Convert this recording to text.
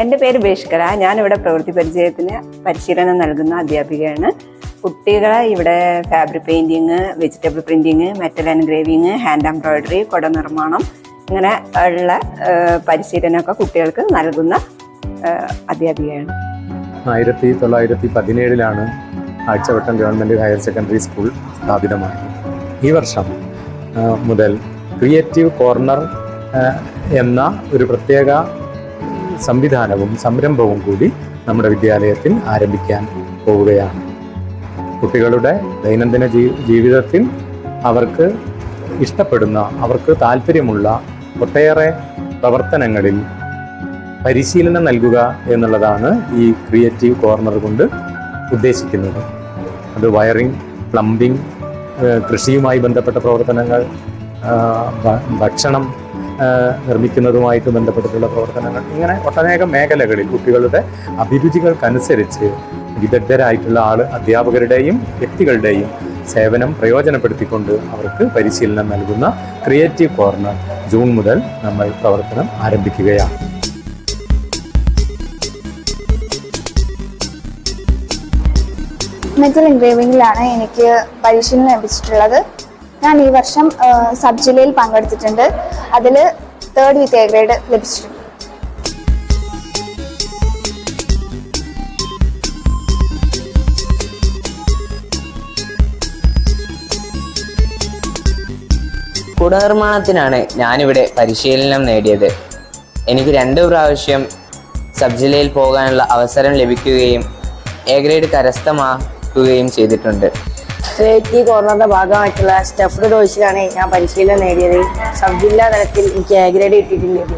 എൻ്റെ പേര് ബേഷ്കര. ഞാനിവിടെ പ്രവൃത്തി പരിചയത്തിന് പരിശീലനം നൽകുന്ന അധ്യാപികയാണ്. കുട്ടികളെ ഇവിടെ fabric painting, vegetable printing, metal engraving, hand embroidery, കുട നിർമ്മാണം ഇങ്ങനെ ഉള്ള പരിശീലനമൊക്കെ കുട്ടികൾക്ക് നൽകുന്ന അധ്യാപികയാണ്. 1917 ആഴ്ചവട്ടം ഗവൺമെൻറ് ഹയർ സെക്കൻഡറി സ്കൂൾ സ്ഥാപിതമായത്. ഈ വർഷം മുതൽ ക്രിയേറ്റീവ് കോർണർ എന്ന ഒരു പ്രത്യേക സംവിധാനവും സംരംഭവും കൂടി നമ്മുടെ വിദ്യാലയത്തിൽ ആരംഭിക്കാൻ പോവുകയാണ്. കുട്ടികളുടെ ദൈനംദിന ജീവിതത്തിൽ അവർക്ക് ഇഷ്ടപ്പെടുന്ന, അവർക്ക് താല്പര്യമുള്ള ഒട്ടേറെ പ്രവർത്തനങ്ങളിൽ പരിശീലനം നൽകുക എന്നുള്ളതാണ് ഈ ക്രിയേറ്റീവ് കോർണർ കൊണ്ട് ഉദ്ദേശിക്കുന്നത്. അത് വയറിംഗ്, പ്ലംബിംഗ്, കൃഷിയുമായി ബന്ധപ്പെട്ട പ്രവർത്തനങ്ങൾ, ഭക്ഷണം നിർമ്മിക്കുന്നതുമായിട്ട് ബന്ധപ്പെട്ടിട്ടുള്ള പ്രവർത്തനങ്ങൾ, ഇങ്ങനെ ഒട്ടനേകം മേഖലകളിൽ കുട്ടികളുടെ അഭിരുചികൾക്കനുസരിച്ച് വിദഗ്ധരായിട്ടുള്ള അധ്യാപകരുടെയും വ്യക്തികളുടെയും സേവനം പ്രയോജനപ്പെടുത്തിക്കൊണ്ട് അവർക്ക് പരിശീലനം നൽകുന്ന ക്രിയേറ്റീവ് കോർണർ ജൂൺ മുതൽ നമ്മൾ പ്രവർത്തനം ആരംഭിക്കുകയാണ്. മെറ്റൽ എൻഗ്രേവിംഗിലാണ് എനിക്ക് പരിശീലനം ലഭിച്ചിട്ടുള്ളത്. ഞാൻ ഈ വർഷം സബ് ജില്ലയിൽ പങ്കെടുത്തിട്ടുണ്ട്. അതിൽ 3rd with A ഗ്രേഡ് ലഭിച്ചിട്ടുണ്ട്. കുട നിർമ്മാണത്തിനാണ് ഞാനിവിടെ പരിശീലനം നേടിയത്. എനിക്ക് 2 പ്രാവശ്യം സബ് ജില്ലയിൽ പോകാനുള്ള അവസരം ലഭിക്കുകയും A ഗ്രേഡ് കരസ്ഥമാക്കുകയും ചെയ്തിട്ടുണ്ട്. ക്രിയേറ്റീവ് കോർണറിന്റെ ഭാഗമായിട്ടുള്ള സ്റ്റഫ്ഡ് ടോയ്സിലാണ് ഞാൻ പരിശീലനം നേടിയത്. സബ് ജില്ലാ തലത്തിൽ എനിക്ക് A ഗ്രേഡ് കിട്ടിയിട്ടുണ്ട്.